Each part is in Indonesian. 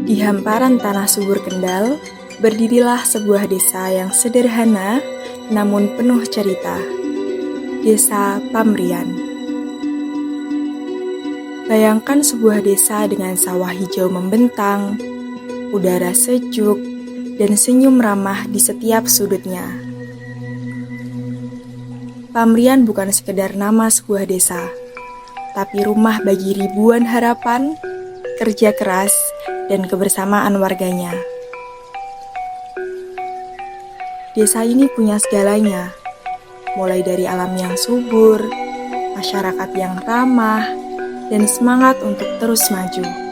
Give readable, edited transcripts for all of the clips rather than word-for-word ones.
Di hamparan tanah subur Kendal, berdirilah sebuah desa yang sederhana namun penuh cerita. Desa Pamrian. Bayangkan sebuah desa dengan sawah hijau membentang, udara sejuk, dan senyum ramah di setiap sudutnya. Pamrian bukan sekedar nama sebuah desa, tapi rumah bagi ribuan harapan, kerja keras, dan kebersamaan warganya. Desa ini punya segalanya, mulai dari alam yang subur, masyarakat yang ramah, dan semangat untuk terus maju.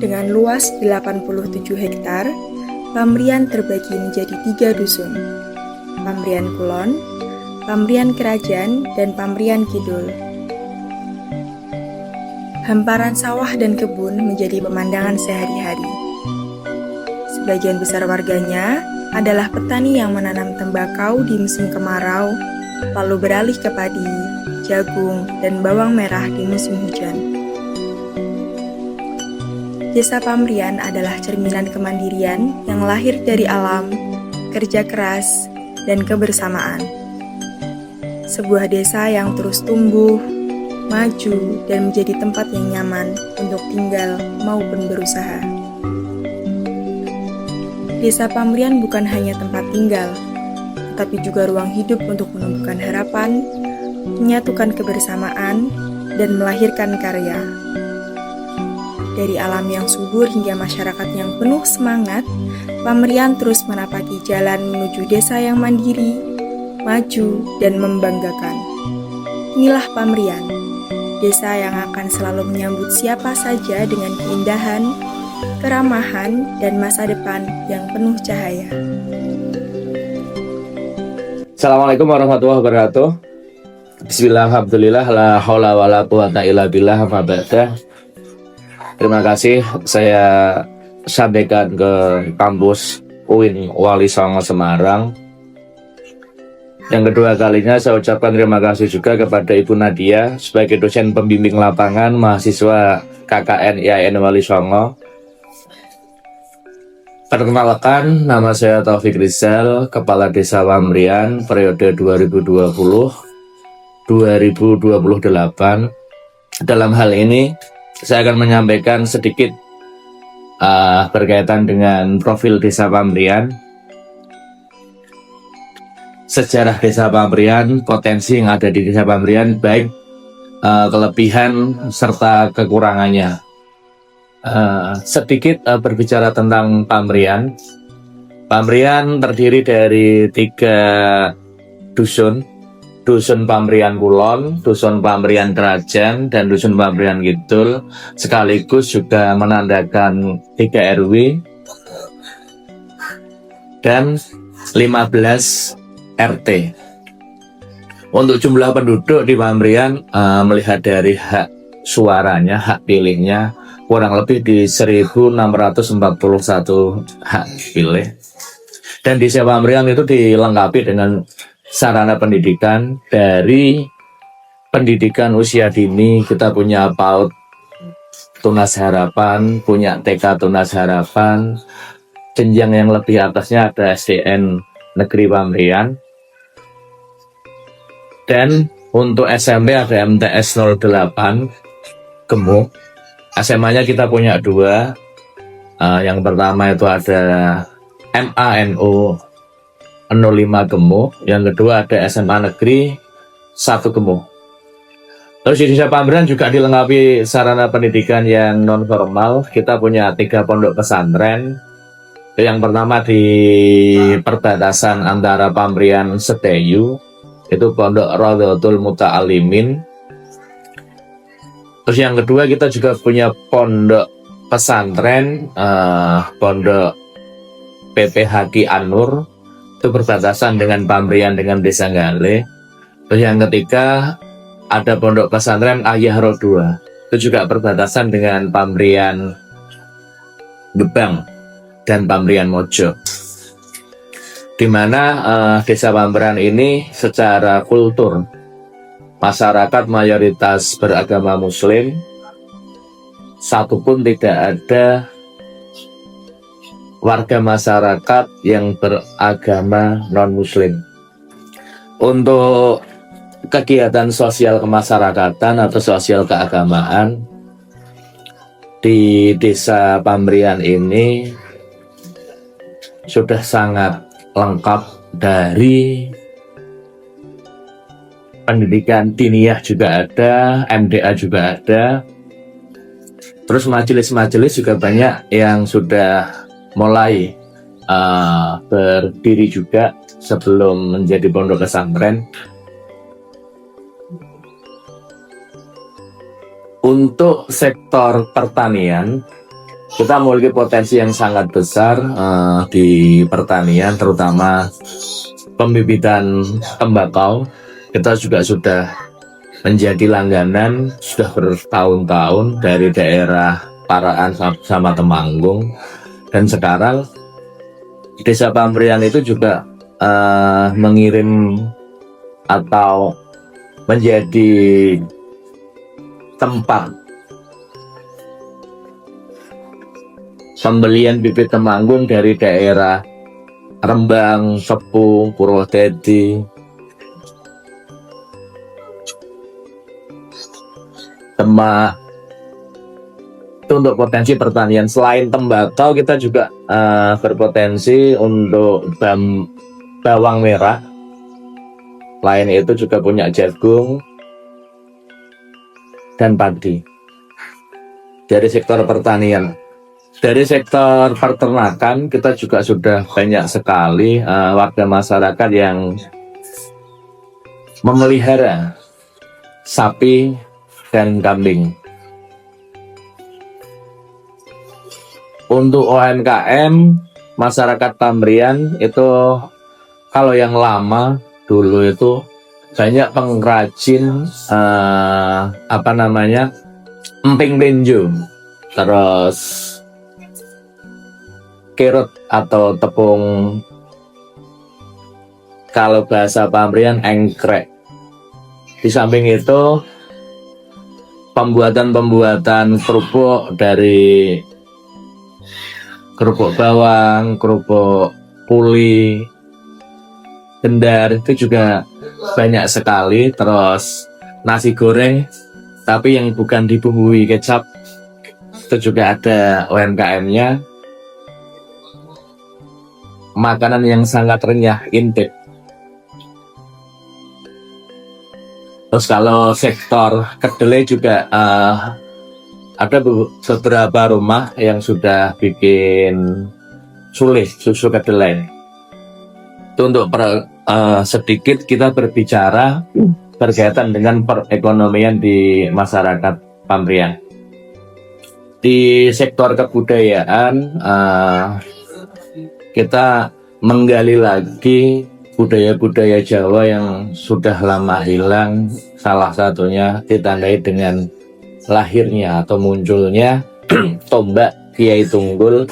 Dengan luas 87 hektar, Pamrian terbagi menjadi 3 dusun, Pamrian Kulon, Pamrian Kerajaan, dan Pamrian Kidul. Hamparan sawah dan kebun menjadi pemandangan sehari-hari. Sebagian besar warganya adalah petani yang menanam tembakau di musim kemarau, lalu beralih ke padi, jagung, dan bawang merah di musim hujan. Desa Pamrian adalah cerminan kemandirian yang lahir dari alam, kerja keras, dan kebersamaan. Sebuah desa yang terus tumbuh, maju, dan menjadi tempat yang nyaman untuk tinggal maupun berusaha. Desa Pamrian bukan hanya tempat tinggal, tetapi juga ruang hidup untuk menumbuhkan harapan, menyatukan kebersamaan, dan melahirkan karya. Dari alam yang subur hingga masyarakat yang penuh semangat, Pamrian terus menapaki jalan menuju desa yang mandiri, maju, dan membanggakan. Inilah Pamrian, desa yang akan selalu menyambut siapa saja dengan keindahan, keramahan, dan masa depan yang penuh cahaya. Assalamualaikum warahmatullahi wabarakatuh. Bismillah, alhamdulillah, la haula wa la quwata illa billah, ma ba'da. Terima kasih saya sampaikan ke kampus UIN Wali Songo Semarang. Yang kedua kalinya saya ucapkan terima kasih juga kepada Ibu Nadia sebagai dosen pembimbing lapangan mahasiswa KKN IAIN Wali Songo. Perkenalkan, nama saya Taufik Rizal, Kepala Desa Pamrian periode 2020-2028. Dalam hal ini saya akan menyampaikan sedikit berkaitan dengan profil Desa Pamrian, sejarah Desa Pamrian, potensi yang ada di Desa Pamrian, baik kelebihan serta kekurangannya. Sedikit berbicara tentang Pamrian. Pamrian terdiri dari 3 dusun. Dusun Pamrian Kulon, Dusun Pamrian Kerajaan, dan Dusun Pamrian Kidul, sekaligus juga menandakan 3 RW dan 15 RT. Untuk jumlah penduduk di Pamrian, melihat dari hak suaranya, hak pilihnya, kurang lebih di 1641 hak pilih. Dan di Desa Pamrian itu dilengkapi dengan sarana pendidikan, dari pendidikan usia dini kita punya PAUD Tunas Harapan, punya TK Tunas Harapan, jenjang yang lebih atasnya ada SDN Negeri Pamrian, dan untuk SMP ada MTS 08 Gemuk. SMA-nya kita punya 2, yang pertama itu ada MANO 05 Gemuk, yang kedua ada SMA Negeri 1 Gemuk. Terus di Desa Pamrian juga dilengkapi sarana pendidikan yang non formal. Kita punya 3 pondok pesantren. Yang pertama di perbatasan antara Pamrian Sedayu, itu Pondok Radhatul Muta'alimin. Terus yang kedua, kita juga punya pondok pesantren, pondok PPHQ An-Nur, itu berbatasan dengan Pambrian dengan Desa Gale. Terus yang ketiga, ada pondok pesantren Ayah Rodua, itu juga berbatasan dengan Pambrian Gebang dan Pambrian Mojo, di mana Desa Pambrian ini secara kultur masyarakat mayoritas beragama Muslim, satupun tidak ada warga masyarakat yang beragama non-Muslim. Untuk kegiatan sosial kemasyarakatan atau sosial keagamaan di Desa Pambrian ini sudah sangat lengkap, dari pendidikan diniyah juga ada, MDA juga ada. Terus majelis-majelis juga banyak yang sudah mulai berdiri juga sebelum menjadi pondok pesantren. Untuk sektor pertanian, kita memiliki potensi yang sangat besar di pertanian, terutama pembibitan tembakau. Kita juga sudah menjadi langganan sudah bertahun-tahun dari daerah Paraan sama Temanggung, dan sekarang Desa Pambrian itu juga mengirim atau menjadi tempat pembelian bibit temanggung dari daerah Rembang, Sepu, Purwodadi, Demak. Itu untuk potensi pertanian. Selain tembakau, kita juga berpotensi untuk bawang merah. Selain itu juga punya jagung dan padi. Dari sektor pertanian. Dari sektor peternakan, kita juga sudah banyak sekali warga masyarakat yang memelihara sapi dan kambing. Untuk UMKM masyarakat Pambrian itu, kalau yang lama dulu itu banyak pengrajin emping benjo, terus kerot atau tepung, kalau bahasa Pambrian engkrek. Di samping itu pembuatan kerupuk, dari kerupuk bawang, kerupuk puli, gendar, itu juga banyak sekali. Terus nasi goreng tapi yang bukan dibumbui kecap, itu juga ada UMKM-nya. Makanan yang sangat renyah, intip. Terus kalau sektor kedelai juga ada beberapa rumah yang sudah bikin susu kedelai. Itu untuk sedikit kita berbicara berkaitan dengan perekonomian di masyarakat Pambrian. Di sektor kebudayaan, kita menggali lagi budaya-budaya Jawa yang sudah lama hilang. Salah satunya ditandai dengan lahirnya atau munculnya tombak Kiai Tunggul,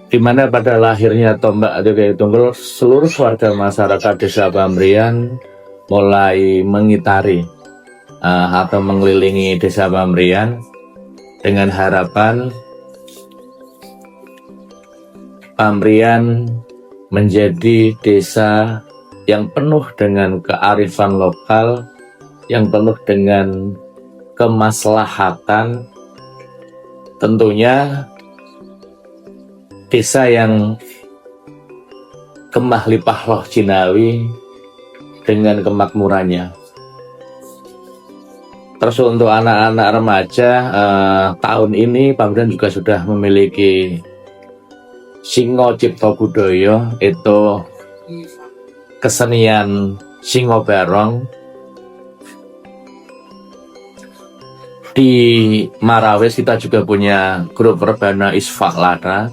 di mana pada lahirnya tombak Kiai Tunggul, seluruh warga masyarakat Desa Pambrian mulai mengitari atau mengelilingi Desa Pambrian dengan harapan Pambrian menjadi desa yang penuh dengan kearifan lokal, yang penuh dengan kemaslahatan. Tentunya desa yang kemah lipah loh Jinawi dengan kemakmurannya. Terus untuk anak-anak remaja, tahun ini Pambrian juga sudah memiliki Singo Cipto Budoyo, itu kesenian Singo Barong. Di Marawis kita juga punya grup Rebana Isfak Lada,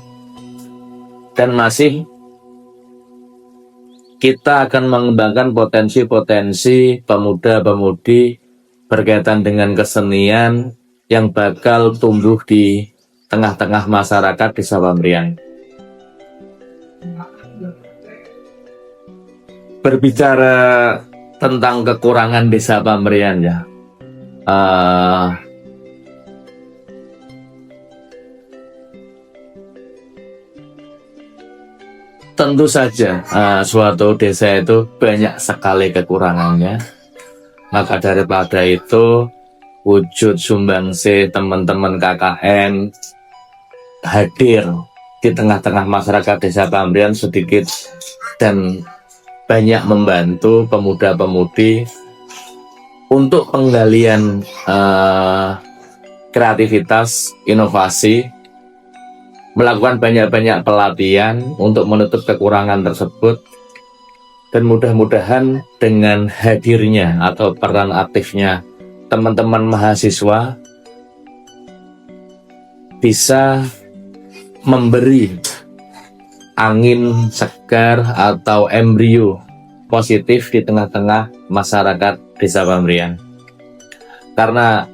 dan masih kita akan mengembangkan potensi-potensi pemuda-pemudi berkaitan dengan kesenian yang bakal tumbuh di tengah-tengah masyarakat Desa Pamrian. Berbicara tentang kekurangan Desa Pamrian ya, tentu saja suatu desa itu banyak sekali kekurangannya. Maka daripada itu, wujud sumbangsi teman-teman KKN hadir di tengah-tengah masyarakat Desa Pamrian sedikit dan banyak membantu pemuda-pemudi untuk penggalian kreativitas, inovasi, melakukan banyak-banyak pelatihan untuk menutup kekurangan tersebut, dan mudah-mudahan dengan hadirnya atau peran aktifnya teman-teman mahasiswa bisa memberi angin segar atau embrio positif di tengah-tengah masyarakat Desa Pamrian. Karena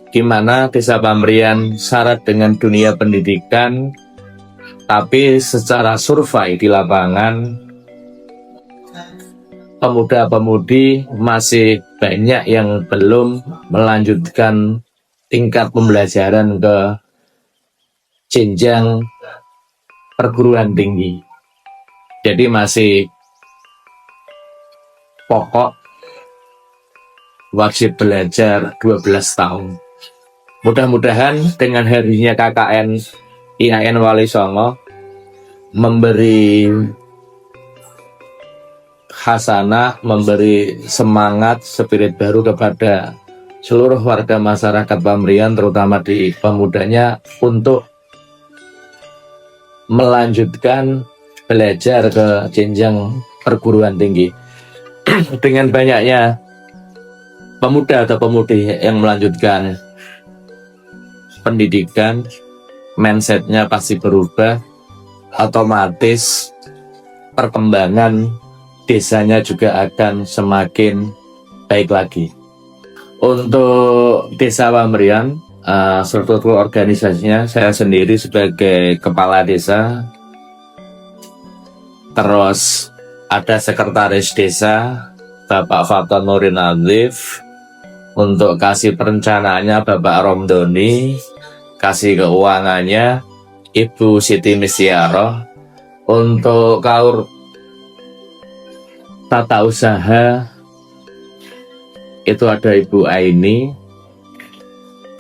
gimana Desa Pamrian syarat dengan dunia pendidikan, tapi secara survei di lapangan pemuda-pemudi masih banyak yang belum melanjutkan tingkat pembelajaran ke jenjang perguruan tinggi. Jadi masih pokok wajib belajar 12 tahun. Mudah-mudahan dengan hadirnya KKN IAIN Wali Songo memberi khasanah, memberi semangat, spirit baru kepada seluruh warga masyarakat Pamrian, terutama di pemudanya, untuk melanjutkan belajar ke jenjang perguruan tinggi. Dengan banyaknya pemuda atau pemudi yang melanjutkan pendidikan, mindsetnya pasti berubah, otomatis perkembangan desanya juga akan semakin baik lagi. Untuk Desa Pamrian, struktur organisasinya saya sendiri sebagai kepala desa, terus ada sekretaris desa Bapak Faton Nurin Alif, untuk kasih perencanaannya Bapak Romdoni, kasih keuangannya Ibu Siti Mistiaro, untuk kaur tata usaha itu ada Ibu Aini,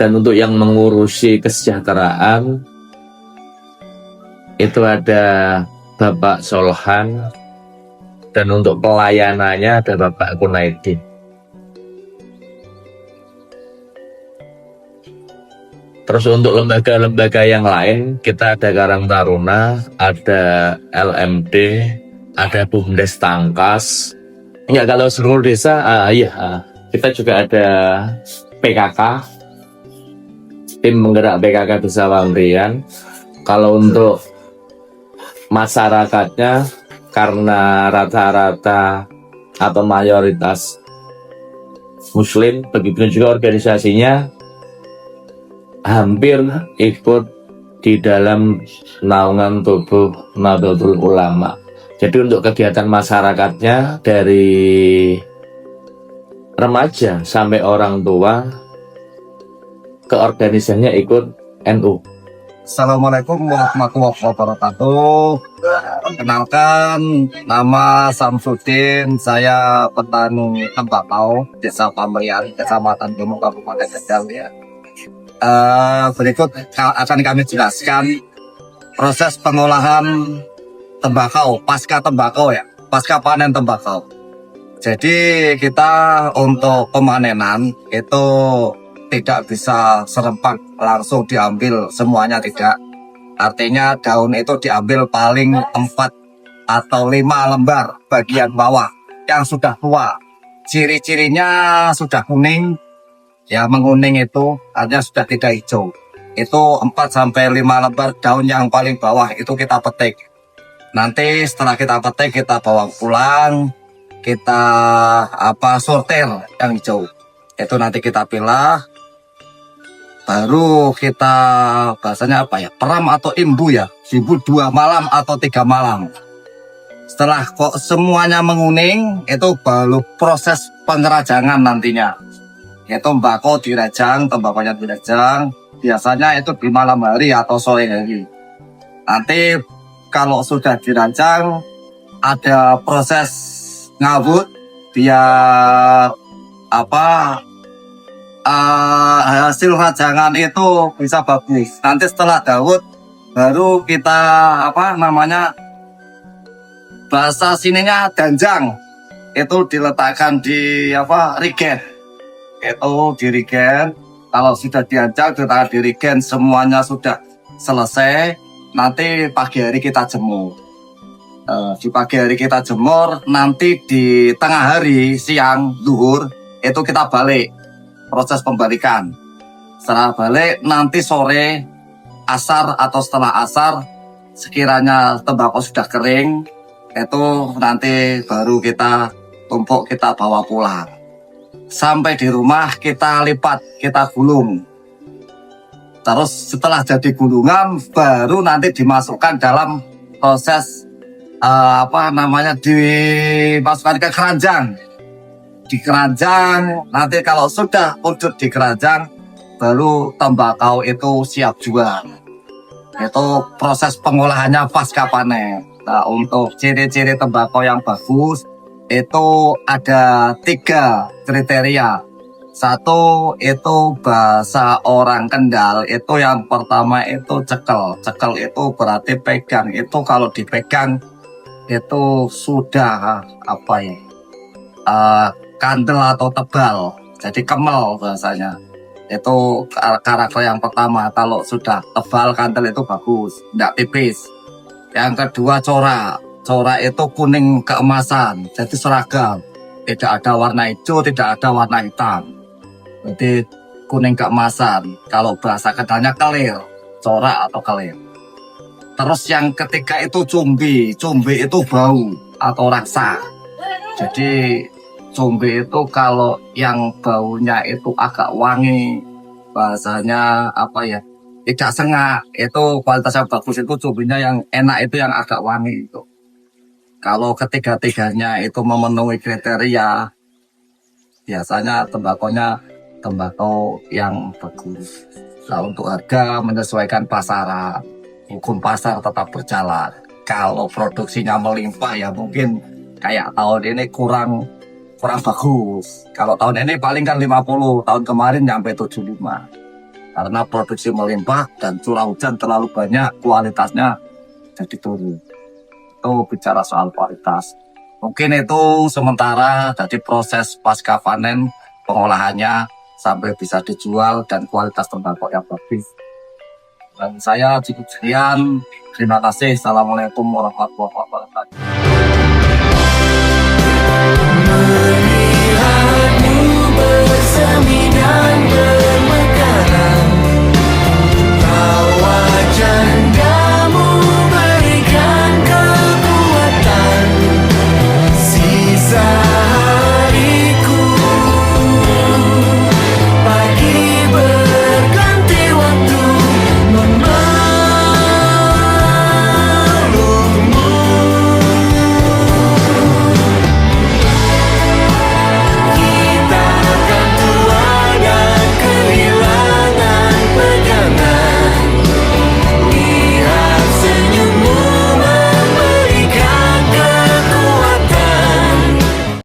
dan untuk yang mengurusi kesejahteraan itu ada Bapak Solhan, dan untuk pelayanannya ada Bapak Kunaidin. Terus untuk lembaga-lembaga yang lain, kita ada Karang Taruna, ada LMD, ada BUMDes Tangkas. Enggak, kalau seluruh desa, kita juga ada PKK, tim penggerak PKK Desa Pamrian. Kalau untuk masyarakatnya, karena rata-rata atau mayoritas Muslim, begitu juga organisasinya hampir ikut di dalam naungan tubuh Nahdlatul Ulama. Jadi untuk kegiatan masyarakatnya dari remaja sampai orang tua, ke organisasinya ikut NU. Assalamualaikum warahmatullahi wabarakatuh. Kenalkan, nama Samsudin, saya petani tembakau Desa Pamrian, Kecamatan Gunung, Kabupaten Tegal ya. Berikut akan kami jelaskan proses pengolahan tembakau pasca panen tembakau. Jadi kita untuk pemanenan itu tidak bisa serempak langsung diambil semuanya, tidak. Artinya daun itu diambil paling 4 atau 5 lembar bagian bawah yang sudah tua. Ciri-cirinya sudah kuning, Ya menguning itu artinya sudah tidak hijau. Itu 4-5 lembar daun yang paling bawah itu kita petik. Nanti setelah kita petik kita bawa pulang, kita sortir yang hijau. Itu nanti kita pilah, baru kita bahasanya peram atau imbu ya. Imbu 2 malam atau 3 malam. Setelah kok semuanya menguning, itu baru proses pengerajangan nantinya. Itu tembakau dirajang, tembakonya dirajang. Biasanya itu di malam hari atau sore hari. Nanti kalau sudah dirajang, ada proses ngawut biar hasil rajangan itu bisa bagus. Nanti setelah dawet baru kita bahasa sininya danjang. Itu diletakkan di rigen. Itu di rigen. Kalau sudah dianjak diletakkan di rigen, semuanya sudah selesai. Nanti pagi hari kita jemur. Di pagi hari kita jemur, nanti di tengah hari, siang, zuhur, itu kita balik. Proses pembalikan. Setelah balik, nanti sore, asar atau setelah asar, sekiranya tembakau sudah kering, itu nanti baru kita tumpuk, kita bawa pulang. Sampai di rumah kita lipat, kita gulung. Terus setelah jadi gulungan, baru nanti dimasukkan dalam proses dimasukkan ke keranjang. Di keranjang, nanti kalau sudah wujud di keranjang, baru tembakau itu siap jual. Itu proses pengolahannya pasca panen. Nah, untuk ciri-ciri tembakau yang bagus, itu ada 3 kriteria. 1 itu bahasa orang Kendal, itu yang pertama itu cekel. Cekel itu berarti pegang. Itu kalau dipegang itu sudah kandel atau tebal, jadi kemel bahasanya. Itu karakter yang pertama. Kalau sudah tebal kandel itu bagus, tidak tipis. Yang kedua corak. Corak itu kuning keemasan, jadi seragam. Tidak ada warna hijau, tidak ada warna hitam. Jadi kuning keemasan. Kalau bahasa Kendalnya kelir, corak atau kelir. Terus yang ketiga itu cumbi. Cumbi itu bau atau rasa. Jadi cumbi itu kalau yang baunya itu agak wangi, bahasanya tidak sengak, itu kualitasnya bagus. Itu cumbinya yang enak, itu yang agak wangi itu. Kalau ketiga-tiganya itu memenuhi kriteria, biasanya tembakau yang bagus. Nah, untuk harga menyesuaikan pasaran, hukum pasar tetap berjalan. Kalau produksinya melimpah ya mungkin kayak tahun ini kurang bagus. Kalau tahun ini paling kan 50, tahun kemarin nyampe 75. Karena produksi melimpah dan curah hujan terlalu banyak, kualitasnya jadi turun. Itu bicara soal kualitas. Mungkin itu sementara, jadi proses pasca panen pengolahannya sampai bisa dijual dan kualitas tembakau yang bagus. Dan saya cukup sekian. Terima kasih. Assalamualaikum warahmatullahi wabarakatuh. Melihatmu bersemi dan